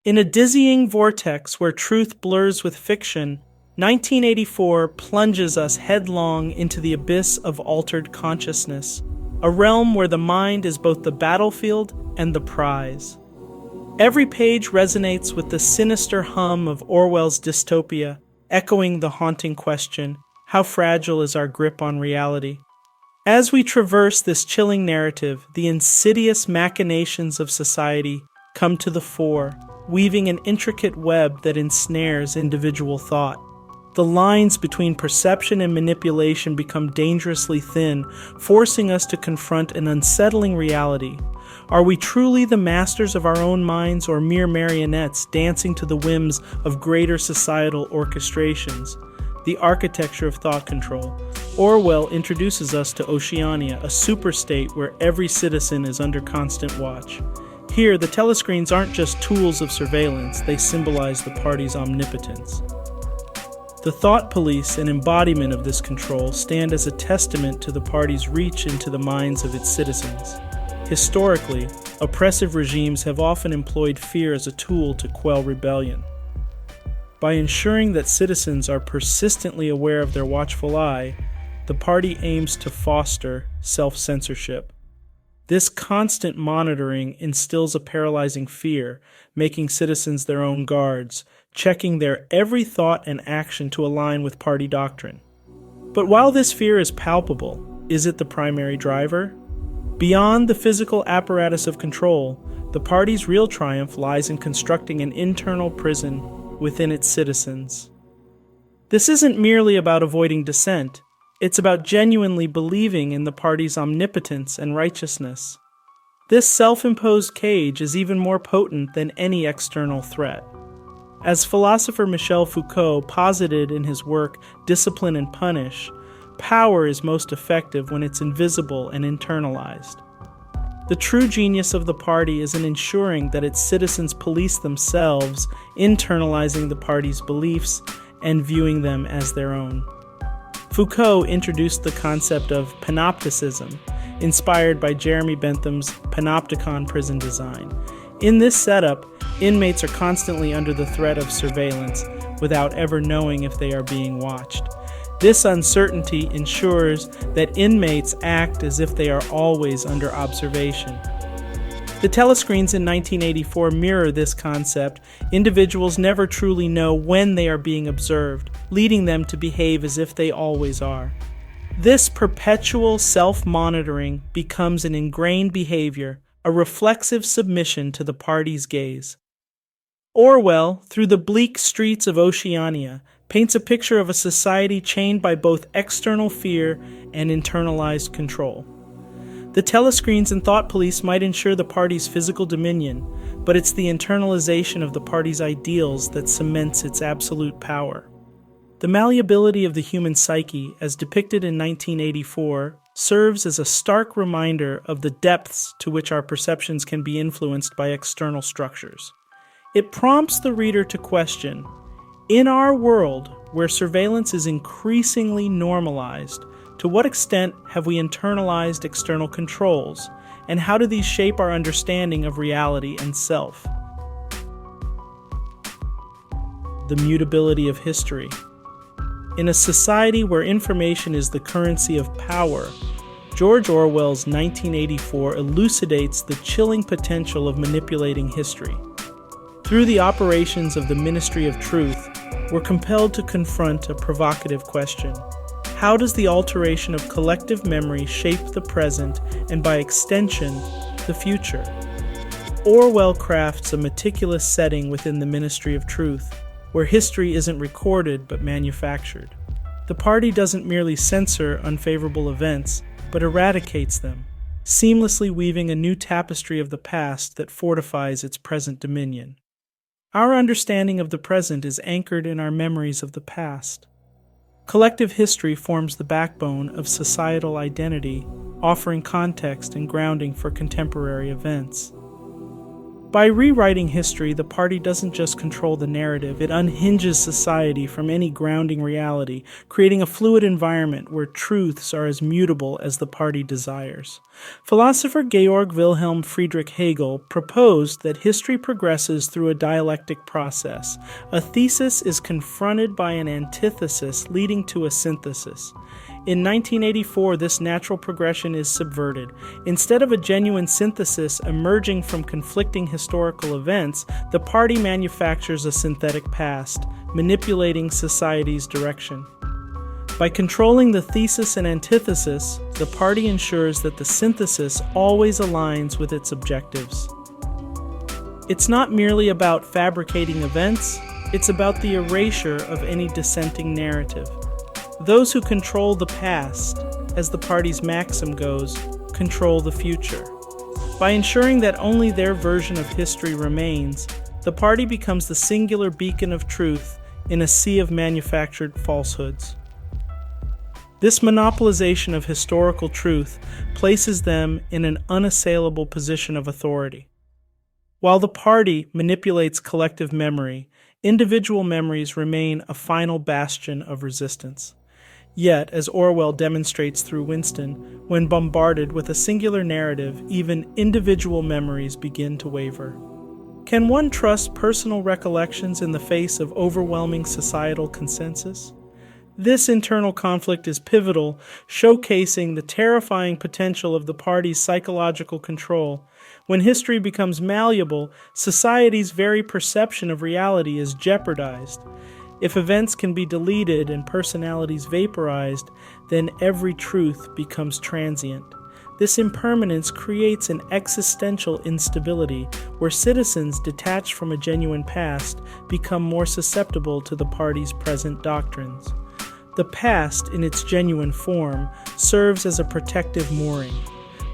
In a dizzying vortex where truth blurs with fiction, 1984 plunges us headlong into the abyss of altered consciousness, a realm where the mind is both the battlefield and the prize. Every page resonates with the sinister hum of Orwell's dystopia, echoing the haunting question, how fragile is our grip on reality? As we traverse this chilling narrative, the insidious machinations of society come to the fore, weaving an intricate web that ensnares individual thought. The lines between perception and manipulation become dangerously thin, forcing us to confront an unsettling reality. Are we truly the masters of our own minds or mere marionettes dancing to the whims of greater societal orchestrations? The architecture of thought control. Orwell introduces us to Oceania, a superstate where every citizen is under constant watch. Here, the telescreens aren't just tools of surveillance, they symbolize the party's omnipotence. The thought police, an embodiment of this control, stand as a testament to the party's reach into the minds of its citizens. Historically, oppressive regimes have often employed fear as a tool to quell rebellion. By ensuring that citizens are persistently aware of their watchful eye, the party aims to foster self-censorship. This constant monitoring instills a paralyzing fear, making citizens their own guards, checking their every thought and action to align with party doctrine. But while this fear is palpable, is it the primary driver? Beyond the physical apparatus of control, the party's real triumph lies in constructing an internal prison within its citizens. This isn't merely about avoiding dissent, it's about genuinely believing in the party's omnipotence and righteousness. This self-imposed cage is even more potent than any external threat. As philosopher Michel Foucault posited in his work Discipline and Punish, power is most effective when it's invisible and internalized. The true genius of the party is in ensuring that its citizens police themselves, internalizing the party's beliefs and viewing them as their own. Foucault introduced the concept of panopticism, inspired by Jeremy Bentham's panopticon prison design. In this setup, inmates are constantly under the threat of surveillance without ever knowing if they are being watched. This uncertainty ensures that inmates act as if they are always under observation. The telescreens in 1984 mirror this concept. Individuals never truly know when they are being observed, leading them to behave as if they always are. This perpetual self-monitoring becomes an ingrained behavior, a reflexive submission to the party's gaze. Orwell, through the bleak streets of Oceania, paints a picture of a society chained by both external fear and internalized control. The telescreens and thought police might ensure the party's physical dominion, but it's the internalization of the party's ideals that cements its absolute power. The malleability of the human psyche, as depicted in 1984, serves as a stark reminder of the depths to which our perceptions can be influenced by external structures. It prompts the reader to question, in our world where surveillance is increasingly normalized, to what extent have we internalized external controls, and how do these shape our understanding of reality and self? The mutability of history. In a society where information is the currency of power, George Orwell's 1984 elucidates the chilling potential of manipulating history. Through the operations of the Ministry of Truth, we're compelled to confront a provocative question. How does the alteration of collective memory shape the present and, by extension, the future? Orwell crafts a meticulous setting within the Ministry of Truth, where history isn't recorded but manufactured. The party doesn't merely censor unfavorable events, but eradicates them, seamlessly weaving a new tapestry of the past that fortifies its present dominion. Our understanding of the present is anchored in our memories of the past. Collective history forms the backbone of societal identity, offering context and grounding for contemporary events. By rewriting history, the party doesn't just control the narrative, it unhinges society from any grounding reality, creating a fluid environment where truths are as mutable as the party desires. Philosopher Georg Wilhelm Friedrich Hegel proposed that history progresses through a dialectic process. A thesis is confronted by an antithesis leading to a synthesis. In 1984, this natural progression is subverted. Instead of a genuine synthesis emerging from conflicting historical events, the party manufactures a synthetic past, manipulating society's direction. By controlling the thesis and antithesis, the party ensures that the synthesis always aligns with its objectives. It's not merely about fabricating events, it's about the erasure of any dissenting narrative. Those who control the past, as the party's maxim goes, control the future. By ensuring that only their version of history remains, the party becomes the singular beacon of truth in a sea of manufactured falsehoods. This monopolization of historical truth places them in an unassailable position of authority. While the party manipulates collective memory, individual memories remain a final bastion of resistance. Yet, as Orwell demonstrates through Winston, when bombarded with a singular narrative, even individual memories begin to waver. Can one trust personal recollections in the face of overwhelming societal consensus? This internal conflict is pivotal, showcasing the terrifying potential of the party's psychological control. When history becomes malleable, society's very perception of reality is jeopardized. If events can be deleted and personalities vaporized, then every truth becomes transient. This impermanence creates an existential instability where citizens detached from a genuine past become more susceptible to the party's present doctrines. The past, in its genuine form, serves as a protective mooring.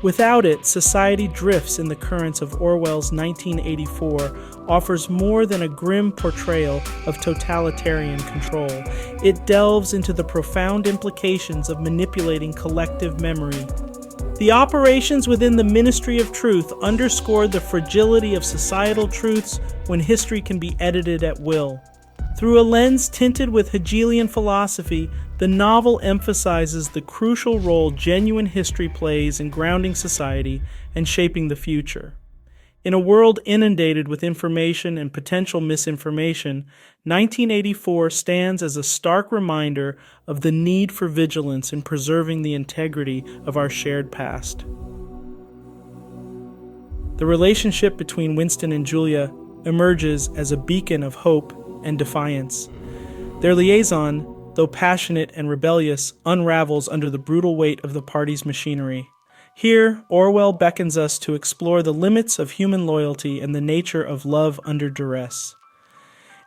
Without it, society drifts in the currents of Orwell's 1984, offers more than a grim portrayal of totalitarian control. It delves into the profound implications of manipulating collective memory. The operations within the Ministry of Truth underscore the fragility of societal truths when history can be edited at will. Through a lens tinted with Hegelian philosophy, the novel emphasizes the crucial role genuine history plays in grounding society and shaping the future. In a world inundated with information and potential misinformation, 1984 stands as a stark reminder of the need for vigilance in preserving the integrity of our shared past. The relationship between Winston and Julia emerges as a beacon of hope and defiance. Their liaison, though passionate and rebellious, unravels under the brutal weight of the party's machinery. Here, Orwell beckons us to explore the limits of human loyalty and the nature of love under duress.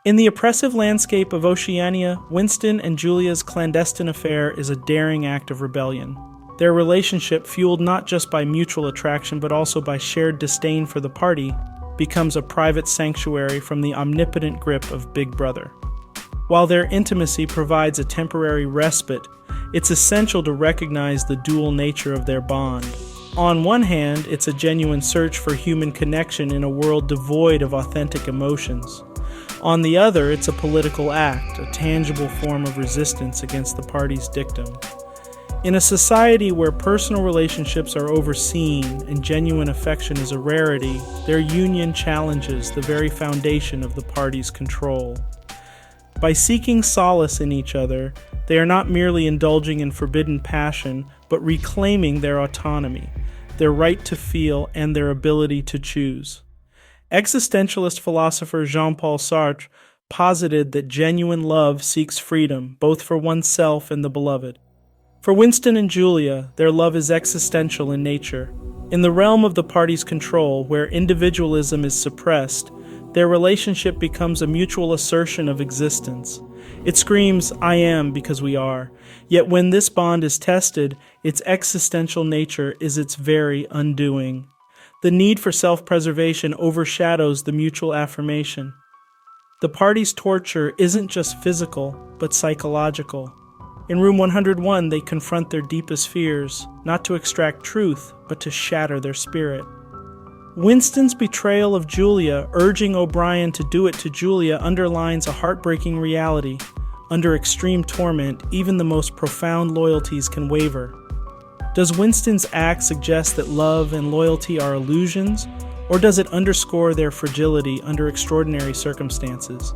In the oppressive landscape of Oceania, Winston and Julia's clandestine affair is a daring act of rebellion. Their relationship, fueled not just by mutual attraction but also by shared disdain for the party, becomes a private sanctuary from the omnipotent grip of Big Brother. While their intimacy provides a temporary respite, it's essential to recognize the dual nature of their bond. On one hand, it's a genuine search for human connection in a world devoid of authentic emotions. On the other, it's a political act, a tangible form of resistance against the party's dictum. In a society where personal relationships are overseen and genuine affection is a rarity, their union challenges the very foundation of the party's control. By seeking solace in each other, they are not merely indulging in forbidden passion, but reclaiming their autonomy, their right to feel, and their ability to choose. Existentialist philosopher Jean-Paul Sartre posited that genuine love seeks freedom, both for oneself and the beloved. For Winston and Julia, their love is existential in nature. In the realm of the party's control, where individualism is suppressed, their relationship becomes a mutual assertion of existence. It screams, "I am because we are." Yet when this bond is tested, its existential nature is its very undoing. The need for self-preservation overshadows the mutual affirmation. The party's torture isn't just physical, but psychological. In Room 101, they confront their deepest fears, not to extract truth, but to shatter their spirit. Winston's betrayal of Julia, urging O'Brien to do it to Julia, underlines a heartbreaking reality. Under extreme torment, even the most profound loyalties can waver. Does Winston's act suggest that love and loyalty are illusions, or does it underscore their fragility under extraordinary circumstances?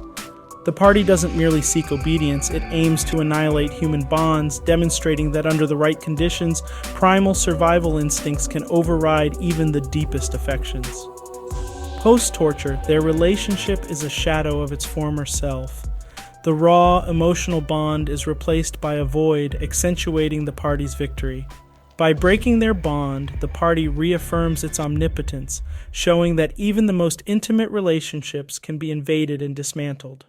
The party doesn't merely seek obedience, it aims to annihilate human bonds, demonstrating that under the right conditions, primal survival instincts can override even the deepest affections. Post-torture, their relationship is a shadow of its former self. The raw, emotional bond is replaced by a void, accentuating the party's victory. By breaking their bond, the party reaffirms its omnipotence, showing that even the most intimate relationships can be invaded and dismantled.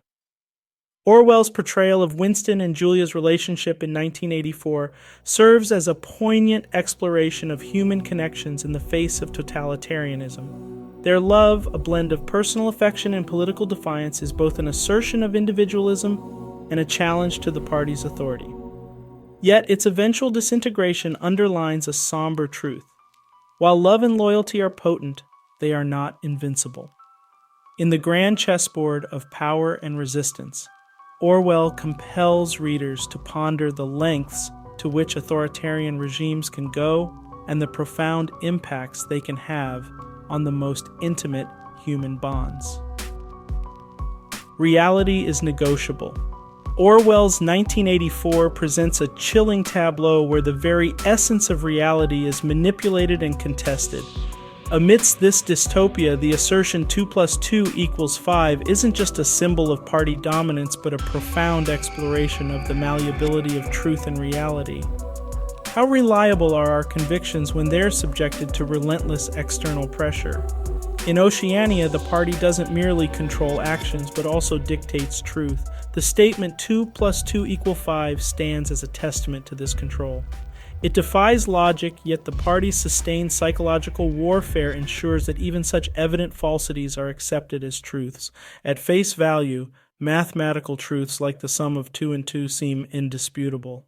Orwell's portrayal of Winston and Julia's relationship in 1984 serves as a poignant exploration of human connections in the face of totalitarianism. Their love, a blend of personal affection and political defiance, is both an assertion of individualism and a challenge to the party's authority. Yet its eventual disintegration underlines a somber truth. While love and loyalty are potent, they are not invincible. In the grand chessboard of power and resistance, Orwell compels readers to ponder the lengths to which authoritarian regimes can go and the profound impacts they can have on the most intimate human bonds. Reality is negotiable. Orwell's 1984 presents a chilling tableau where the very essence of reality is manipulated and contested. Amidst this dystopia, the assertion 2 + 2 = 5 isn't just a symbol of party dominance, but a profound exploration of the malleability of truth and reality. How reliable are our convictions when they're subjected to relentless external pressure? In Oceania, the party doesn't merely control actions, but also dictates truth. The statement 2 + 2 = 5 stands as a testament to this control. It defies logic, yet the party's sustained psychological warfare ensures that even such evident falsities are accepted as truths. At face value, mathematical truths like the sum of 2 and 2 seem indisputable.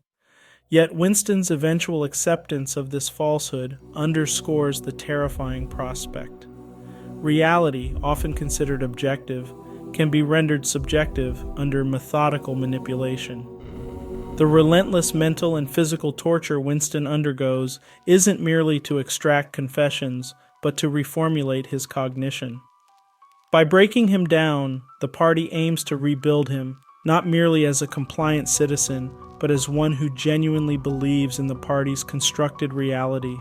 Yet Winston's eventual acceptance of this falsehood underscores the terrifying prospect. Reality, often considered objective, can be rendered subjective under methodical manipulation. The relentless mental and physical torture Winston undergoes isn't merely to extract confessions, but to reformulate his cognition. By breaking him down, the party aims to rebuild him, not merely as a compliant citizen, but as one who genuinely believes in the party's constructed reality.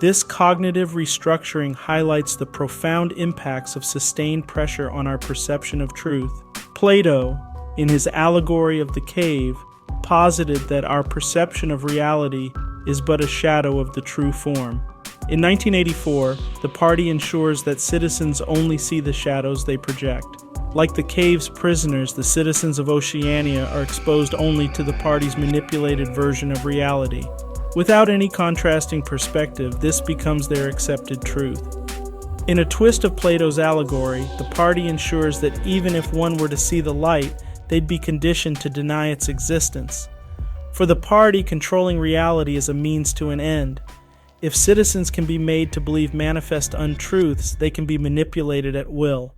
This cognitive restructuring highlights the profound impacts of sustained pressure on our perception of truth. Plato, in his allegory of the cave, posited that our perception of reality is but a shadow of the true form. In 1984, the party ensures that citizens only see the shadows they project. Like the cave's prisoners, the citizens of Oceania are exposed only to the party's manipulated version of reality. Without any contrasting perspective, this becomes their accepted truth. In a twist of Plato's allegory, the party ensures that even if one were to see the light, they'd be conditioned to deny its existence. For the party, controlling reality is a means to an end. If citizens can be made to believe manifest untruths, they can be manipulated at will.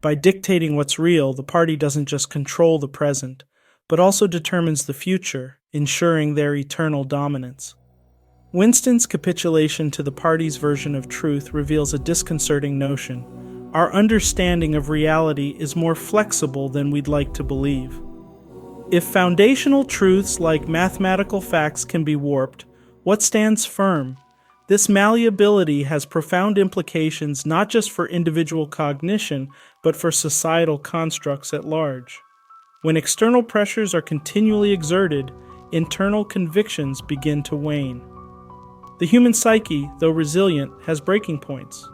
By dictating what's real, the party doesn't just control the present, but also determines the future, ensuring their eternal dominance. Winston's capitulation to the party's version of truth reveals a disconcerting notion. Our understanding of reality is more flexible than we'd like to believe. If foundational truths like mathematical facts can be warped, what stands firm? This malleability has profound implications not just for individual cognition, but for societal constructs at large. When external pressures are continually exerted, internal convictions begin to wane. The human psyche, though resilient, has breaking points.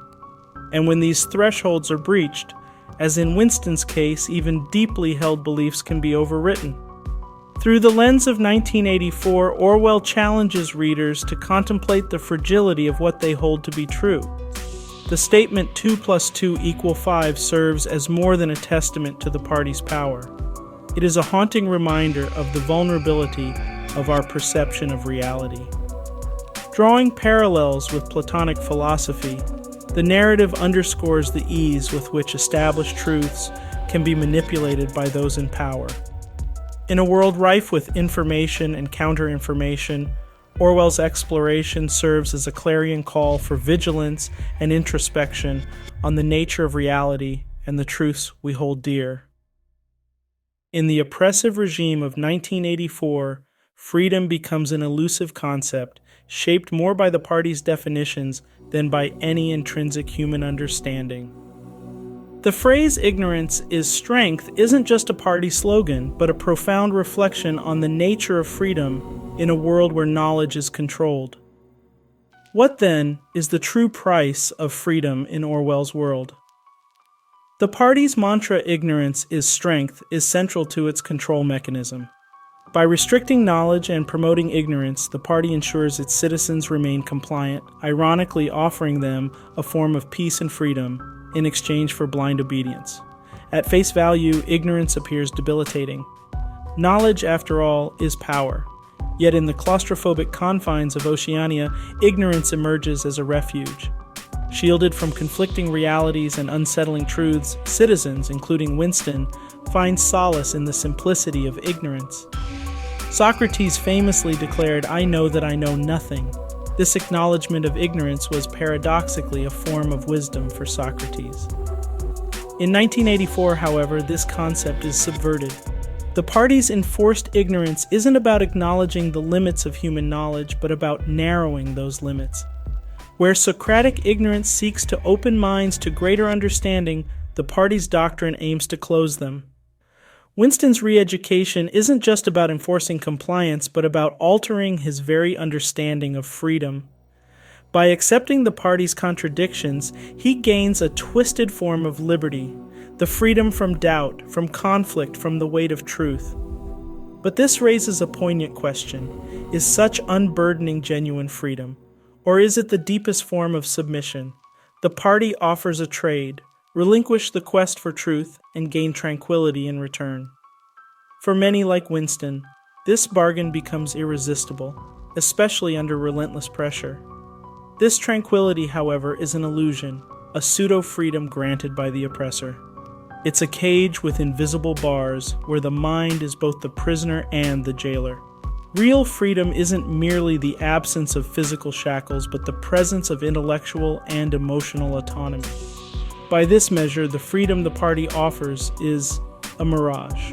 And when these thresholds are breached, as in Winston's case, even deeply held beliefs can be overwritten. Through the lens of 1984, Orwell challenges readers to contemplate the fragility of what they hold to be true. The statement 2 + 2 = 5 serves as more than a testament to the party's power. It is a haunting reminder of the vulnerability of our perception of reality. Drawing parallels with Platonic philosophy, The narrative underscores the ease with which established truths can be manipulated by those in power. In a world rife with information and counter-information, Orwell's exploration serves as a clarion call for vigilance and introspection on the nature of reality and the truths we hold dear. In the oppressive regime of 1984, freedom becomes an elusive concept, shaped more by the party's definitions than by any intrinsic human understanding. The phrase "ignorance is strength" isn't just a party slogan, but a profound reflection on the nature of freedom in a world where knowledge is controlled. What, then, is the true price of freedom in Orwell's world? The party's mantra "ignorance is strength" is central to its control mechanism. By restricting knowledge and promoting ignorance, the party ensures its citizens remain compliant, ironically offering them a form of peace and freedom in exchange for blind obedience. At face value, ignorance appears debilitating. Knowledge, after all, is power. Yet in the claustrophobic confines of Oceania, ignorance emerges as a refuge. Shielded from conflicting realities and unsettling truths, citizens, including Winston, find solace in the simplicity of ignorance. Socrates famously declared, "I know that I know nothing." This acknowledgement of ignorance was paradoxically a form of wisdom for Socrates. In 1984, however, this concept is subverted. The party's enforced ignorance isn't about acknowledging the limits of human knowledge, but about narrowing those limits. Where Socratic ignorance seeks to open minds to greater understanding, the party's doctrine aims to close them. Winston's re-education isn't just about enforcing compliance, but about altering his very understanding of freedom. By accepting the party's contradictions, he gains a twisted form of liberty, the freedom from doubt, from conflict, from the weight of truth. But this raises a poignant question. Is such unburdening genuine freedom? Or is it the deepest form of submission? The party offers a trade: relinquish the quest for truth and gain tranquility in return. For many like Winston, this bargain becomes irresistible, especially under relentless pressure. This tranquility, however, is an illusion, a pseudo-freedom granted by the oppressor. It's a cage with invisible bars where the mind is both the prisoner and the jailer. Real freedom isn't merely the absence of physical shackles, but the presence of intellectual and emotional autonomy. By this measure, the freedom the party offers is a mirage.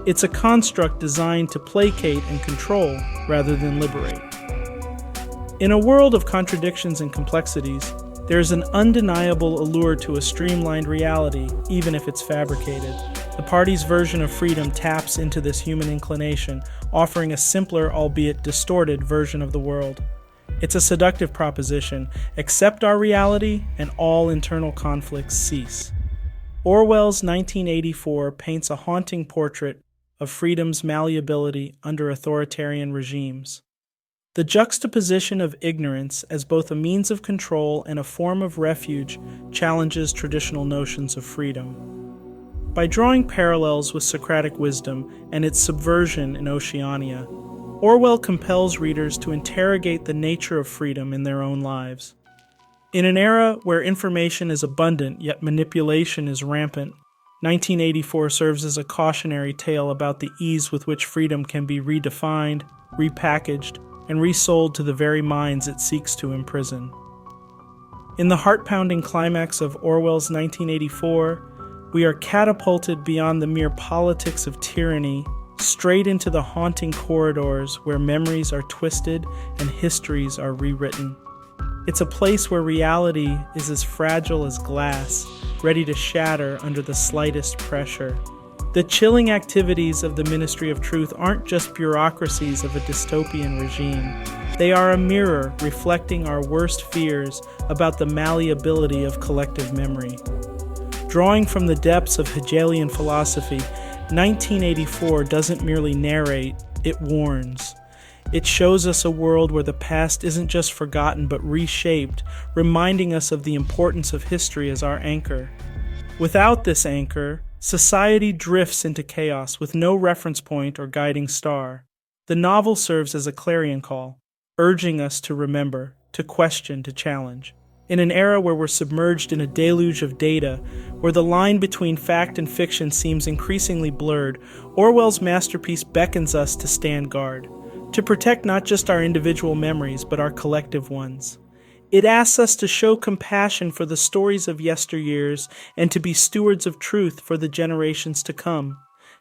It's a construct designed to placate and control rather than liberate. In a world of contradictions and complexities, there is an undeniable allure to a streamlined reality, even if it's fabricated. The party's version of freedom taps into this human inclination, offering a simpler, albeit distorted, version of the world. It's a seductive proposition: accept our reality and all internal conflicts cease. Orwell's 1984 paints a haunting portrait of freedom's malleability under authoritarian regimes. The juxtaposition of ignorance as both a means of control and a form of refuge challenges traditional notions of freedom. By drawing parallels with Socratic wisdom and its subversion in Oceania, Orwell compels readers to interrogate the nature of freedom in their own lives. In an era where information is abundant yet manipulation is rampant, 1984 serves as a cautionary tale about the ease with which freedom can be redefined, repackaged, and resold to the very minds it seeks to imprison. In the heart-pounding climax of Orwell's 1984, we are catapulted beyond the mere politics of tyranny, straight into the haunting corridors where memories are twisted and histories are rewritten. It's a place where reality is as fragile as glass, ready to shatter under the slightest pressure. The chilling activities of the Ministry of Truth aren't just bureaucracies of a dystopian regime. They are a mirror reflecting our worst fears about the malleability of collective memory. Drawing from the depths of Hegelian philosophy, 1984 doesn't merely narrate, it warns. It shows us a world where the past isn't just forgotten but reshaped, reminding us of the importance of history as our anchor. Without this anchor, society drifts into chaos with no reference point or guiding star. The novel serves as a clarion call, urging us to remember, to question, to challenge. In an era where we're submerged in a deluge of data, where the line between fact and fiction seems increasingly blurred, Orwell's masterpiece beckons us to stand guard, to protect not just our individual memories, but our collective ones. It asks us to show compassion for the stories of yesteryears and to be stewards of truth for the generations to come.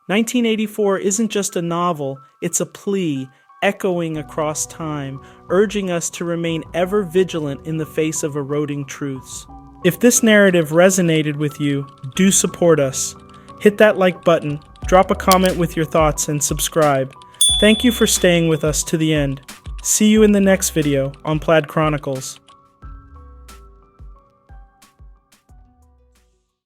1984 isn't just a novel, it's a plea, echoing across time, urging us to remain ever vigilant in the face of eroding truths. If this narrative resonated with you, do support us. Hit that like button, drop a comment with your thoughts, and subscribe. Thank you for staying with us to the end. See you in the next video on Plaid Chronicles.